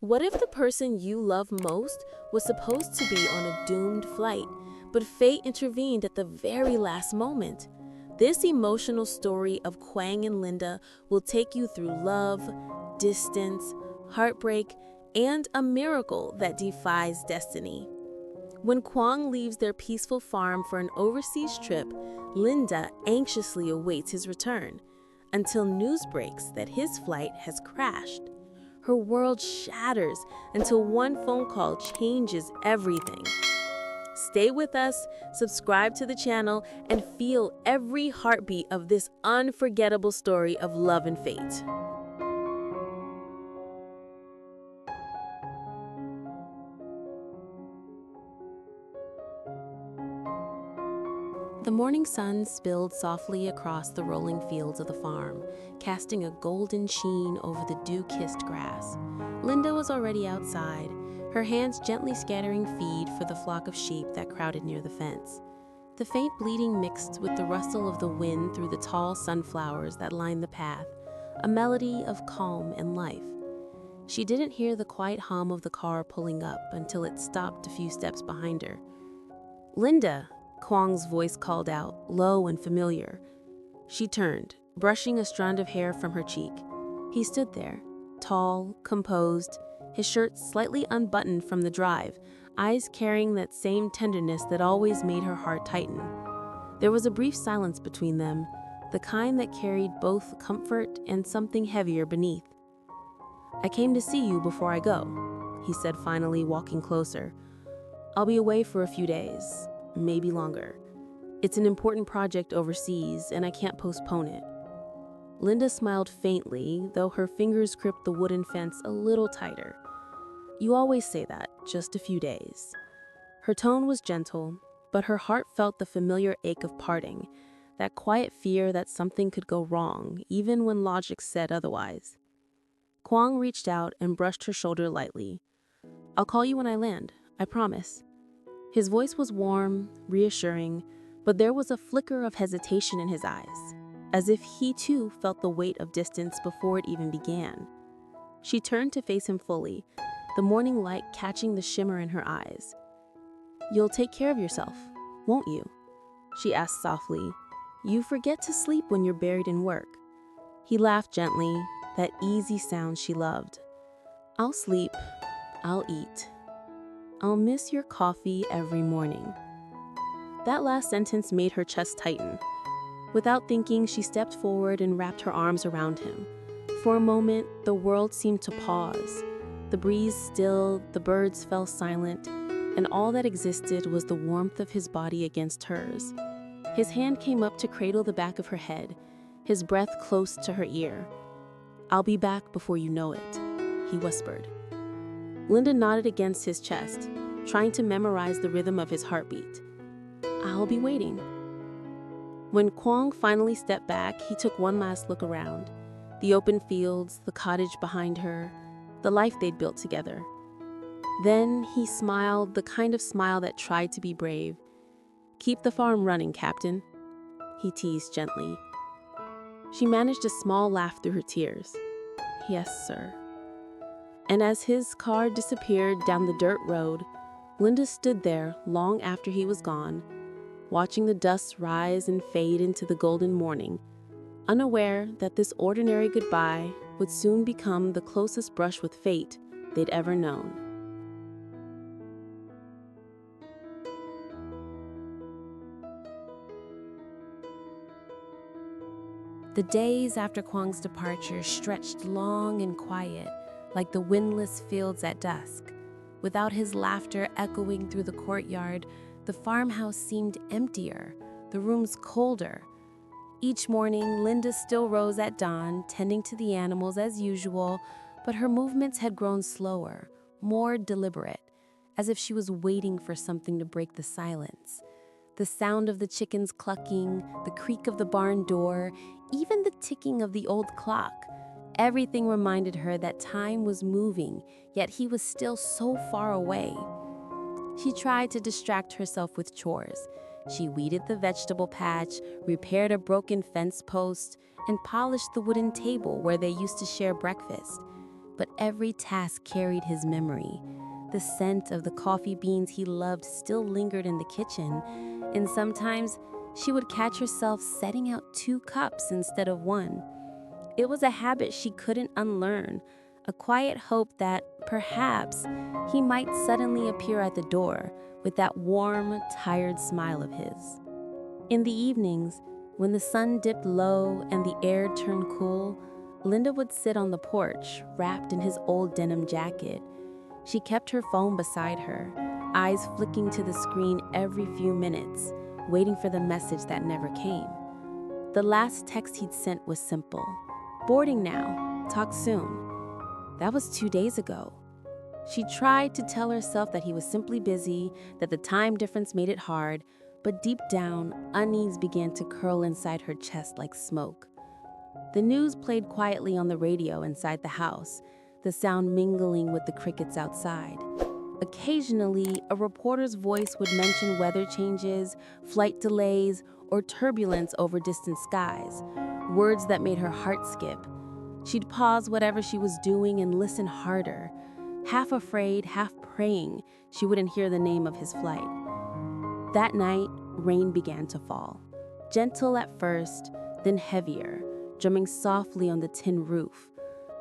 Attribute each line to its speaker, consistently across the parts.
Speaker 1: What if the person you love most was supposed to be on a doomed flight, but fate intervened at the very last moment? This emotional story of Quang and Linda will take you through love, distance, heartbreak, and a miracle that defies destiny. When Quang leaves their peaceful farm for an overseas trip, Linda anxiously awaits his return until news breaks that his flight has crashed. Her world shatters until one phone call changes everything. Stay with us, subscribe to the channel, and feel every heartbeat of this unforgettable story of love and fate. The morning sun spilled softly across the rolling fields of the farm, casting a golden sheen over the dew-kissed grass. Linda was already outside, her hands gently scattering feed for the flock of sheep that crowded near the fence. The faint bleating mixed with the rustle of the wind through the tall sunflowers that lined the path, a melody of calm and life. She didn't hear the quiet hum of the car pulling up until it stopped a few steps behind her. "Linda!" Quang's voice called out, low and familiar. She turned, brushing a strand of hair from her cheek. He stood there, tall, composed, his shirt slightly unbuttoned from the drive, eyes carrying that same tenderness that always made her heart tighten. There was a brief silence between them, the kind that carried both comfort and something heavier beneath. "I came to see you before I go," he said, finally walking closer. "I'll be away for a few days. Maybe longer. It's an important project overseas, and I can't postpone it." Linda smiled faintly, though her fingers gripped the wooden fence a little tighter. "You always say that, just a few days." Her tone was gentle, but her heart felt the familiar ache of parting, that quiet fear that something could go wrong, even when logic said otherwise. Quang reached out and brushed her shoulder lightly. "I'll call you when I land, I promise." His voice was warm, reassuring, but there was a flicker of hesitation in his eyes, as if he too felt the weight of distance before it even began. She turned to face him fully, the morning light catching the shimmer in her eyes. "You'll take care of yourself, won't you?" she asked softly. "You forget to sleep when you're buried in work." He laughed gently, that easy sound she loved. "I'll sleep, I'll eat. I'll miss your coffee every morning." That last sentence made her chest tighten. Without thinking, she stepped forward and wrapped her arms around him. For a moment, the world seemed to pause. The breeze stilled, the birds fell silent, and all that existed was the warmth of his body against hers. His hand came up to cradle the back of her head, his breath close to her ear. "I'll be back before you know it," he whispered. Linda nodded against his chest, trying to memorize the rhythm of his heartbeat. "I'll be waiting." When Quang finally stepped back, he took one last look around. The open fields, the cottage behind her, the life they'd built together. Then he smiled, the kind of smile that tried to be brave. "Keep the farm running, Captain," he teased gently. She managed a small laugh through her tears. "Yes, sir." And as his car disappeared down the dirt road, Linda stood there long after he was gone, watching the dust rise and fade into the golden morning, unaware that this ordinary goodbye would soon become the closest brush with fate they'd ever known. The days after Quang's departure stretched long and quiet, like the windless fields at dusk. Without his laughter echoing through the courtyard, the farmhouse seemed emptier, the rooms colder. Each morning, Linda still rose at dawn, tending to the animals as usual, but her movements had grown slower, more deliberate, as if she was waiting for something to break the silence. The sound of the chickens clucking, the creak of the barn door, even the ticking of the old clock. Everything reminded her that time was moving, yet he was still so far away. She tried to distract herself with chores. She weeded the vegetable patch, repaired a broken fence post, and polished the wooden table where they used to share breakfast. but every task carried his memory. The scent of the coffee beans he loved still lingered in the kitchen, and sometimes she would catch herself setting out 2 cups instead of 1. It was a habit she couldn't unlearn, a quiet hope that, perhaps, he might suddenly appear at the door with that warm, tired smile of his. In the evenings, when the sun dipped low and the air turned cool, Linda would sit on the porch, wrapped in his old denim jacket. She kept her phone beside her, eyes flicking to the screen every few minutes, waiting for the message that never came. The last text he'd sent was simple: "Boarding now, talk soon." That was 2 days ago. She tried to tell herself that he was simply busy, that the time difference made it hard, but deep down, unease began to curl inside her chest like smoke. The news played quietly on the radio inside the house, the sound mingling with the crickets outside. Occasionally, a reporter's voice would mention weather changes, flight delays, or turbulence over distant skies, words that made her heart skip. She'd pause whatever she was doing and listen harder, half afraid, half praying she wouldn't hear the name of his flight. That night, rain began to fall, gentle at first, then heavier, drumming softly on the tin roof.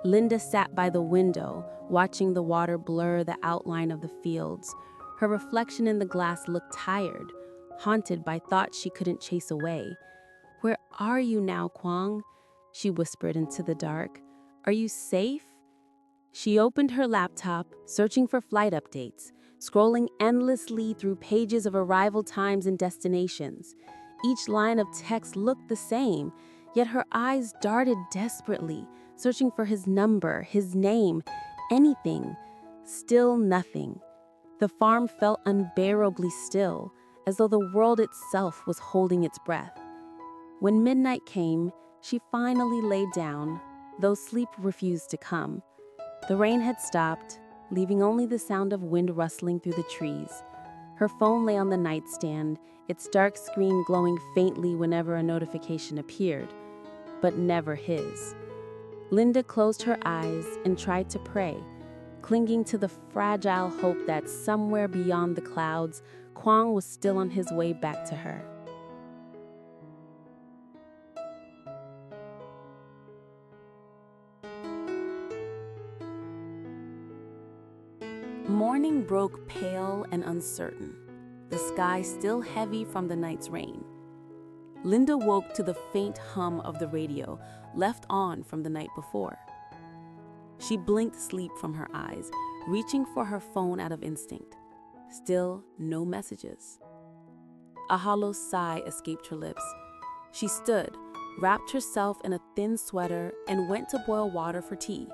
Speaker 1: Linda sat by the window, watching the water blur the outline of the fields. Her reflection in the glass looked tired, haunted by thoughts she couldn't chase away. "Where are you now, Quang?" she whispered into the dark. "Are you safe?" She opened her laptop, searching for flight updates, scrolling endlessly through pages of arrival times and destinations. Each line of text looked the same, yet her eyes darted desperately, searching for his number, his name, anything. Still nothing. The farm felt unbearably still, as though the world itself was holding its breath. When midnight came, she finally lay down, though sleep refused to come. The rain had stopped, leaving only the sound of wind rustling through the trees. Her phone lay on the nightstand, its dark screen glowing faintly whenever a notification appeared, but never his. Linda closed her eyes and tried to pray, clinging to the fragile hope that somewhere beyond the clouds, Quang was still on his way back to her. Morning broke pale and uncertain, the sky still heavy from the night's rain. Linda woke to the faint hum of the radio, left on from the night before. She blinked sleep from her eyes, reaching for her phone out of instinct. Still no messages. A hollow sigh escaped her lips. She stood, wrapped herself in a thin sweater, and went to boil water for tea.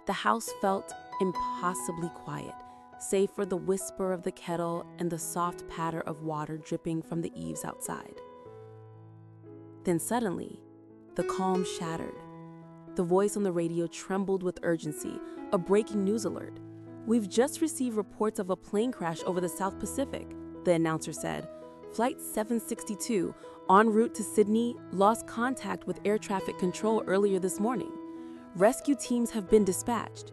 Speaker 1: The house felt impossibly quiet, save for the whisper of the kettle and the soft patter of water dripping from the eaves outside. Then suddenly, the calm shattered. The voice on the radio trembled with urgency, a breaking news alert. "We've just received reports of a plane crash over the South Pacific," the announcer said. "Flight 762, en route to Sydney, lost contact with air traffic control earlier this morning. Rescue teams have been dispatched."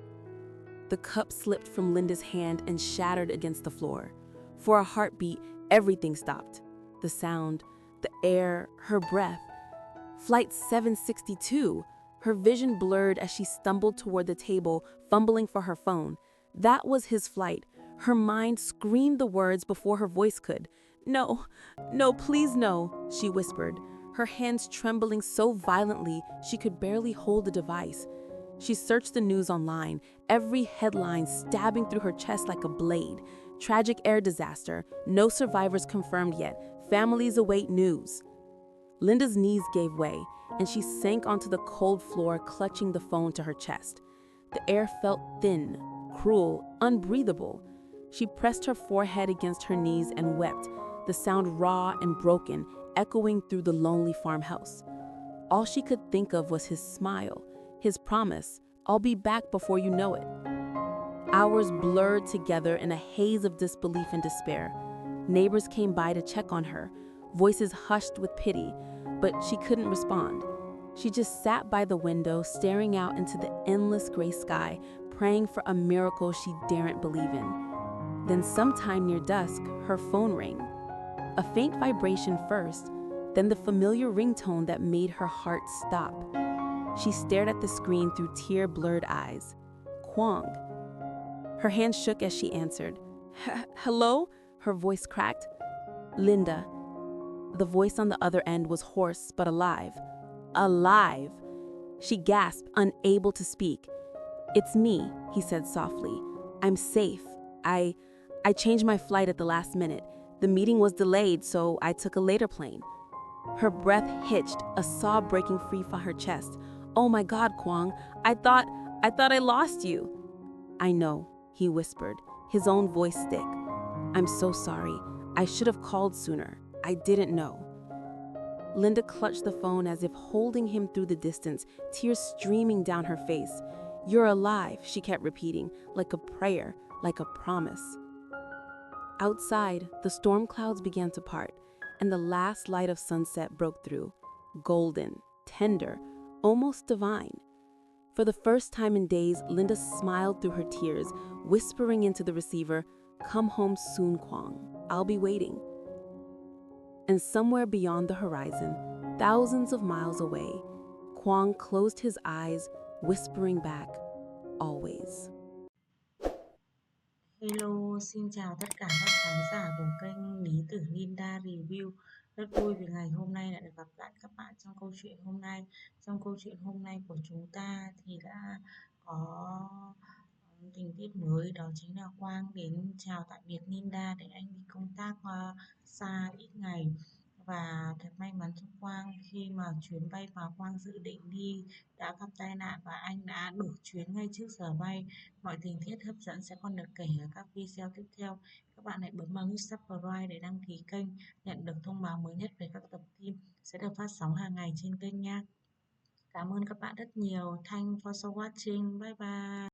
Speaker 1: The cup slipped from Linda's hand and shattered against the floor. For a heartbeat, everything stopped. The sound, the air, her breath. Flight 762. Her vision blurred as she stumbled toward the table, fumbling for her phone. That was his flight. Her mind screamed the words before her voice could. "No, no, please no," she whispered, her hands trembling so violently she could barely hold the device. She searched the news online, every headline stabbing through her chest like a blade. Tragic air disaster, no survivors confirmed yet, families await news. Linda's knees gave way, and she sank onto the cold floor, clutching the phone to her chest. The air felt thin, cruel, unbreathable. She pressed her forehead against her knees and wept, the sound raw and broken, echoing through the lonely farmhouse. All she could think of was his smile, his promise, "I'll be back before you know it." Hours blurred together in a haze of disbelief and despair. Neighbors came by to check on her, voices hushed with pity, but she couldn't respond. She just sat by the window, staring out into the endless gray sky, praying for a miracle she daren't believe in. Then, sometime near dusk, her phone rang. A faint vibration first, then the familiar ringtone that made her heart stop. She stared at the screen through tear-blurred eyes. Quang. Her hand shook as she answered. Hello? Her voice cracked. Linda. The voice on the other end was hoarse but alive. Alive! She gasped, unable to speak. It's me, he said softly. I'm safe. I changed my flight at the last minute. The meeting was delayed, so I took a later plane. Her breath hitched, a sob breaking free from her chest. Oh my God, Quang, I thought I lost you. I know, he whispered, his own voice thick. I'm so sorry. I should have called sooner. I didn't know. Linda clutched the phone as if holding him through the distance, tears streaming down her face. You're alive, she kept repeating, like a prayer, like a promise. Outside, the storm clouds began to part, and the last light of sunset broke through, golden, tender, almost divine. For the first time in days, Linda smiled through her tears, whispering into the receiver, "Come home soon, Quang. I'll be waiting." And somewhere beyond the horizon, thousands of miles away, Quang closed his eyes, whispering back, "Always."
Speaker 2: Hello, xin chào tất cả các khán giả của kênh Lý Tử Linda Review. Rất vui vì ngày hôm nay lại được gặp lại các bạn trong câu chuyện hôm nay. Trong câu chuyện hôm nay của chúng ta thì đã có tình tiết mới, đó chính là Quang đến chào tạm biệt Linda để anh đi công tác xa ít ngày. Và thật may mắn cho Quang khi mà chuyến bay mà Quang dự định đi đã gặp tai nạn và anh đã đổi chuyến ngay trước giờ bay. Mọi tình tiết hấp dẫn sẽ còn được kể ở các video tiếp theo. Các bạn hãy bấm vào nút subscribe để đăng ký kênh, nhận được thông báo mới nhất về các tập phim sẽ được phát sóng hàng ngày trên kênh nha. Cảm ơn các bạn rất nhiều. Thanks for watching. Bye bye.